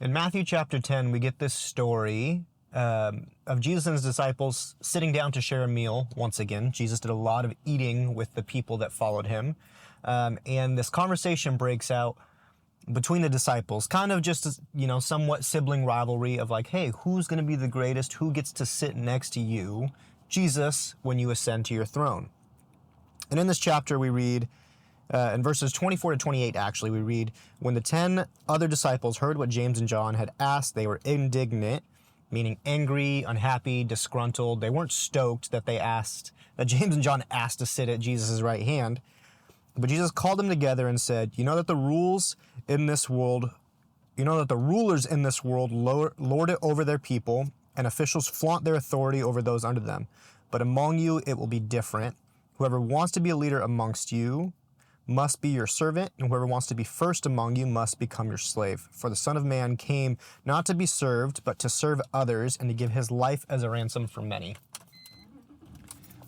In Matthew chapter 10, we get this story of Jesus and his disciples sitting down to share a meal once again. Jesus did a lot of eating with the people that followed him. And this conversation breaks out between the disciples, kind of just, somewhat sibling rivalry of like, hey, who's going to be the greatest? Who gets to sit next to you, Jesus, when you ascend to your throne? And in this chapter, we read, in verses 24 to 28, actually, we read, when the 10 other disciples heard what James and John had asked, they were indignant, meaning angry, unhappy, disgruntled. They weren't stoked that James and John asked to sit at Jesus' right hand. But Jesus called them together and said, you know that the rulers in this world lord it over their people, and officials flaunt their authority over those under them. But among you it will be different. Whoever wants to be a leader amongst you must be your servant, and whoever wants to be first among you must become your slave. For the Son of Man came not to be served, but to serve others, and to give his life as a ransom for many.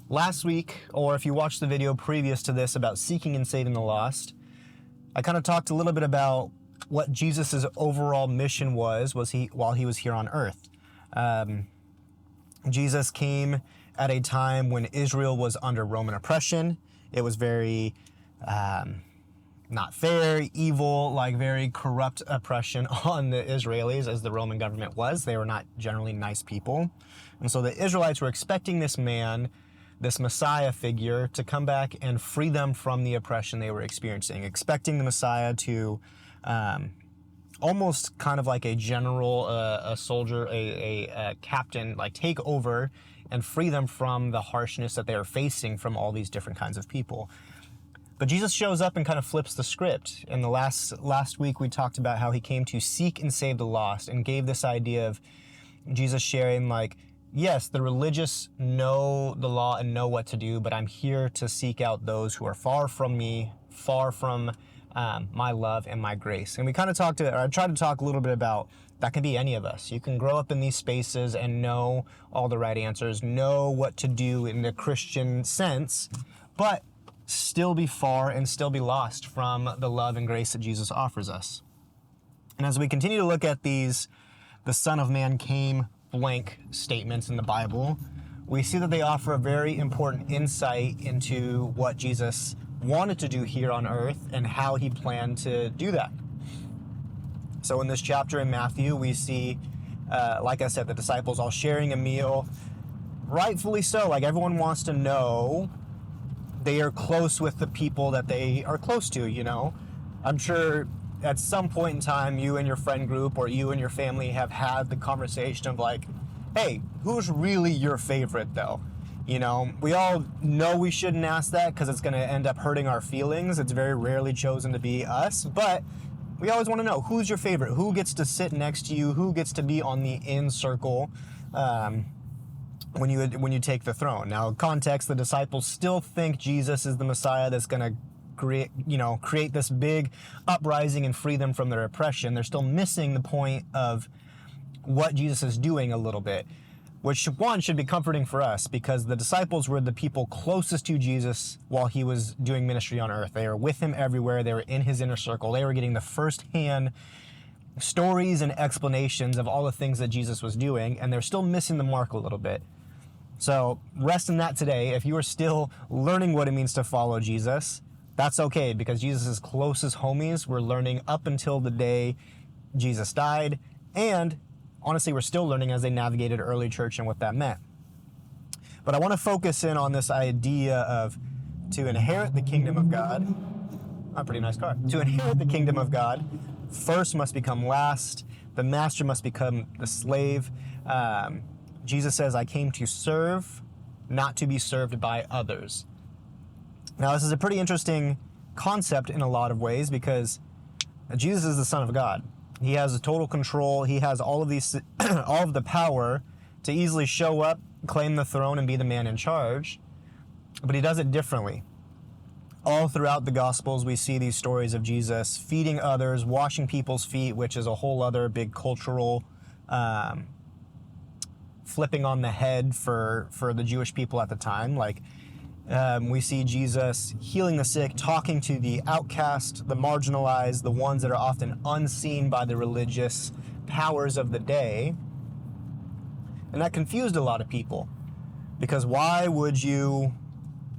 Last week, or if you watched the video previous to this about seeking and saving the lost, I kind of talked a little bit about what Jesus' overall mission was while he was here on earth. Jesus came at a time when Israel was under Roman oppression. It was very not fair, evil, very corrupt oppression on the Israelis, as the Roman government was. They were not generally nice people. And so the Israelites were expecting this man, this Messiah figure, to come back and free them from the oppression they were experiencing, expecting the Messiah to almost kind of like a general, a soldier, a captain, take over and free them from the harshness that they are facing from all these different kinds of people. But Jesus shows up and kind of flips the script. In the last week, we talked about how he came to seek and save the lost, and gave this idea of Jesus sharing yes, the religious know the law and know what to do, but I'm here to seek out those who are far from me, far from my love and my grace. And we kind of I tried to talk a little bit about that can be any of us. You can grow up in these spaces and know all the right answers, know what to do in the Christian sense, but still be far and still be lost from the love and grace that Jesus offers us. And as we continue to look at these, the Son of Man came blank statements in the Bible, we see that they offer a very important insight into what Jesus wanted to do here on earth and how he planned to do that. So in this chapter in Matthew, we see, like I said, the disciples all sharing a meal, rightfully so. Everyone wants to know they are close with the people that they are close to, I'm sure at some point in time, you and your friend group or you and your family have had the conversation of hey, who's really your favorite though? We all know we shouldn't ask that because it's going to end up hurting our feelings. It's very rarely chosen to be us, but we always want to know who's your favorite, who gets to sit next to you, who gets to be on the in circle when you take the throne. Now, context, the disciples still think Jesus is the Messiah that's going to create this big uprising and free them from their oppression. They're still missing the point of what Jesus is doing a little bit, which one should be comforting for us because the disciples were the people closest to Jesus while he was doing ministry on earth. They were with him everywhere. They were in his inner circle. They were getting the firsthand stories and explanations of all the things that Jesus was doing, and they're still missing the mark a little bit. So rest in that today. If you are still learning what it means to follow Jesus, that's okay, because Jesus' closest homies were learning up until the day Jesus died, and honestly, we're still learning as they navigated early church and what that meant. But I want to focus in on this idea of to inherit the kingdom of God. A pretty nice car. To inherit the kingdom of God, first must become last. The master must become the slave. Jesus says, I came to serve, not to be served by others. Now, this is a pretty interesting concept in a lot of ways because Jesus is the Son of God. He has total control. He has all of the power to easily show up, claim the throne, and be the man in charge. But he does it differently. All throughout the Gospels, we see these stories of Jesus feeding others, washing people's feet, which is a whole other big cultural flipping on the head for the Jewish people at the time. We see Jesus healing the sick, talking to the outcast, the marginalized, the ones that are often unseen by the religious powers of the day. And that confused a lot of people, because why would you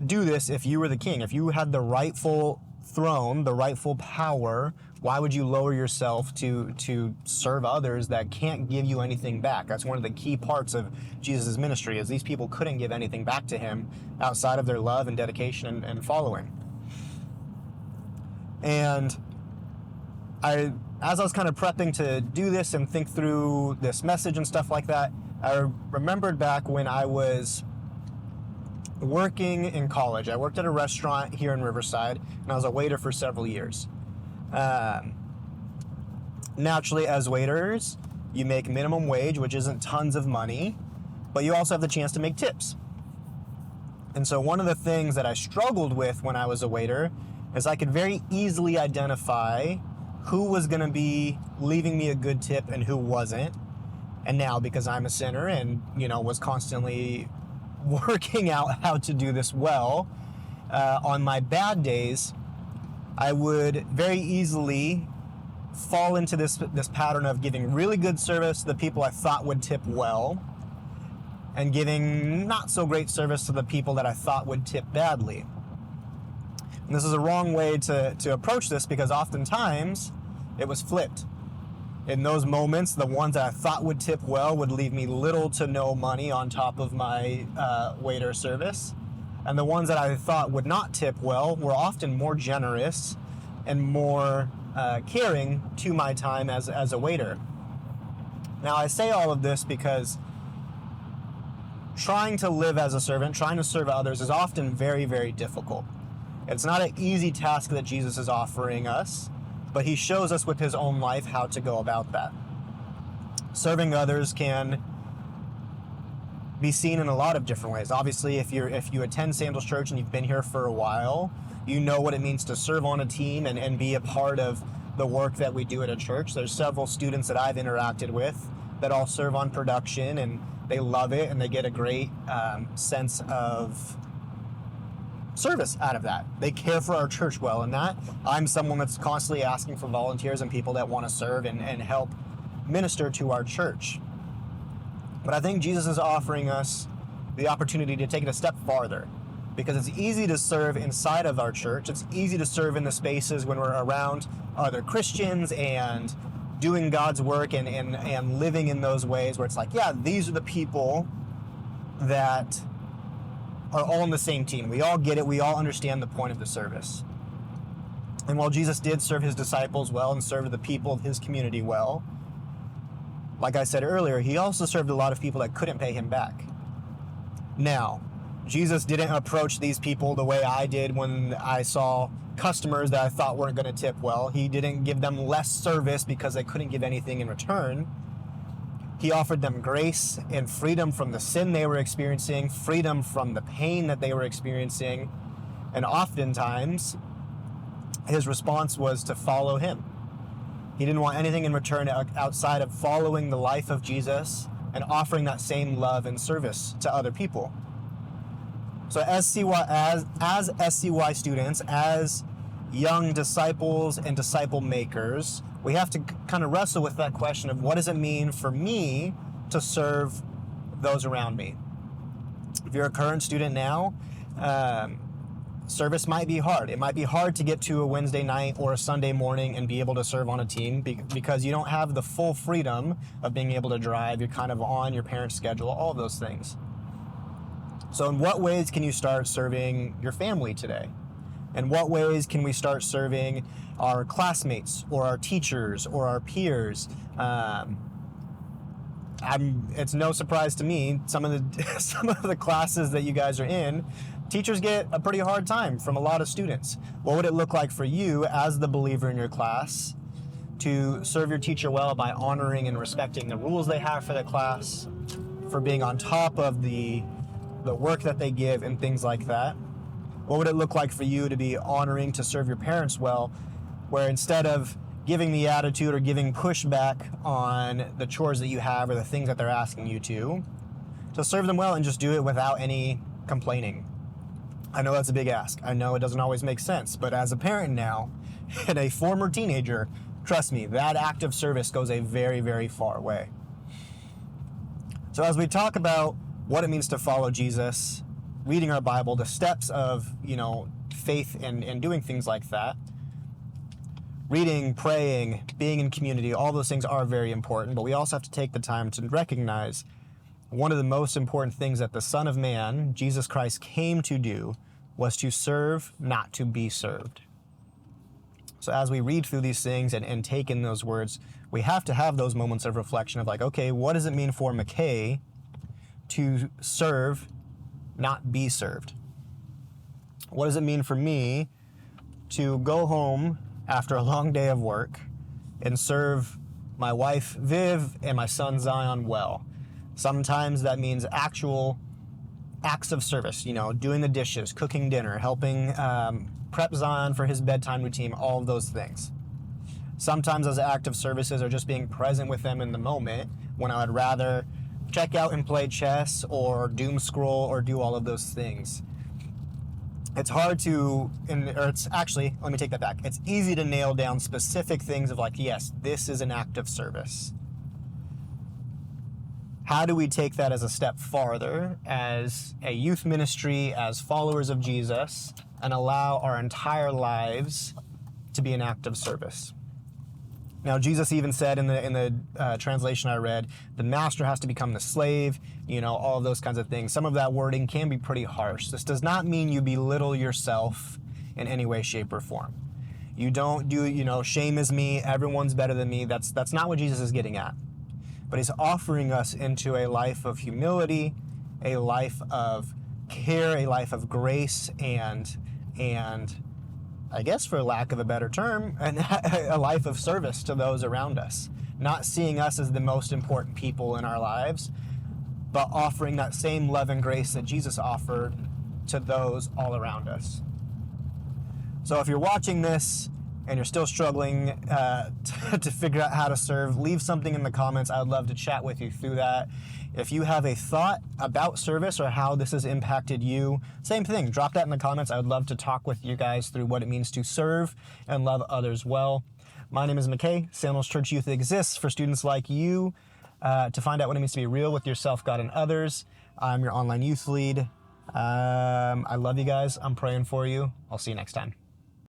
do this if you were the king? If you had the rightful throne, the rightful power, why would you lower yourself to serve others that can't give you anything back? That's one of the key parts of Jesus' ministry, is these people couldn't give anything back to him outside of their love and dedication and following. And as I was kind of prepping to do this and think through this message and stuff like that, I remembered back when I was working in college. I worked at a restaurant here in Riverside, and I was a waiter for several years. Naturally, as waiters, you make minimum wage, which isn't tons of money, but you also have the chance to make tips. And so one of the things that I struggled with when I was a waiter is I could very easily identify who was going to be leaving me a good tip and who wasn't. And now, because I'm a sinner and, was constantly working out how to do this well, on my bad days, I would very easily fall into this pattern of giving really good service to the people I thought would tip well, and giving not so great service to the people that I thought would tip badly. And this is a wrong way to approach this, because oftentimes it was flipped. In those moments, the ones that I thought would tip well would leave me little to no money on top of my waiter service. And the ones that I thought would not tip well were often more generous and more caring to my time as a waiter. Now, I say all of this because trying to live as a servant, trying to serve others, is often very, very difficult. It's not an easy task that Jesus is offering us, but he shows us with his own life how to go about that. Serving others can be seen in a lot of different ways. Obviously, if you attend Sandals Church and you've been here for a while, you know what it means to serve on a team and be a part of the work that we do at a church. There's several students that I've interacted with that all serve on production, and they love it, and they get a great sense of service out of that. They care for our church well, and that I'm someone that's constantly asking for volunteers and people that want to serve and help minister to our church. But I think Jesus is offering us the opportunity to take it a step farther, because it's easy to serve inside of our church. It's easy to serve in the spaces when we're around other Christians and doing God's work and living in those ways where it's like, yeah, these are the people that are all on the same team. We all get it. We all understand the point of the service. And while Jesus did serve his disciples well and served the people of his community well, like I said earlier, he also served a lot of people that couldn't pay him back. Now, Jesus didn't approach these people the way I did when I saw customers that I thought weren't going to tip well. He didn't give them less service because they couldn't give anything in return. He offered them grace and freedom from the sin they were experiencing, freedom from the pain that they were experiencing, and oftentimes his response was to follow him. He didn't want anything in return outside of following the life of Jesus and offering that same love and service to other people. So as SCY students, as young disciples and disciple makers, we have to kind of wrestle with that question of what does it mean for me to serve those around me? If you're a current student now, service might be hard. It might be hard to get to a Wednesday night or a Sunday morning and be able to serve on a team because you don't have the full freedom of being able to drive. You're kind of on your parents' schedule, all of those things. So in what ways can you start serving your family today? In what ways can we start serving our classmates or our teachers or our peers? It's no surprise to me, some of the classes that you guys are in, teachers get a pretty hard time from a lot of students. What would it look like for you as the believer in your class to serve your teacher well by honoring and respecting the rules they have for the class, for being on top of the work that they give and things like that? What would it look like for you to be honoring to serve your parents well, where instead of giving the attitude or giving pushback on the chores that you have or the things that they're asking you to serve them well and just do it without any complaining? I know that's a big ask. I know it doesn't always make sense, but as a parent now and a former teenager, Trust me, that act of service goes a very, very far way. So as we talk about what it means to follow Jesus, reading our Bible, the steps of, faith and doing things like that, reading, praying, being in community, all those things are very important, but we also have to take the time to recognize one of the most important things that the Son of Man, Jesus Christ, came to do was to serve, not to be served. So as we read through these things and take in those words, we have to have those moments of reflection of like, okay, what does it mean for McKay to serve, not be served? What does it mean for me to go home after a long day of work and serve my wife Viv and my son Zion well? Sometimes that means actual acts of service, doing the dishes, cooking dinner, helping prep Zion for his bedtime routine, all of those things. Sometimes those acts of services are just being present with them in the moment when I would rather check out and play chess or doom scroll or do all of those things. It's hard to, let me take that back. It's easy to nail down specific things of like, yes, this is an act of service. How do we take that as a step farther as a youth ministry, as followers of Jesus, and allow our entire lives to be an act of service? Now, Jesus even said in the translation I read, the master has to become the slave, all of those kinds of things. Some of that wording can be pretty harsh. This does not mean you belittle yourself in any way, shape, or form. You don't do, shame is me, everyone's better than me. That's not what Jesus is getting at. But he's offering us into a life of humility, a life of care, a life of grace, and I guess for lack of a better term, a life of service to those around us. Not seeing us as the most important people in our lives, but offering that same love and grace that Jesus offered to those all around us. So if you're watching this and you're still struggling to figure out how to serve, leave something in the comments. I would love to chat with you through that. If you have a thought about service or how this has impacted you, same thing, drop that in the comments. I would love to talk with you guys through what it means to serve and love others well. My name is McKay. Sandals Church Youth exists for students like you to find out what it means to be real with yourself, God, and others. I'm your online youth lead. I love you guys. I'm praying for you. I'll see you next time.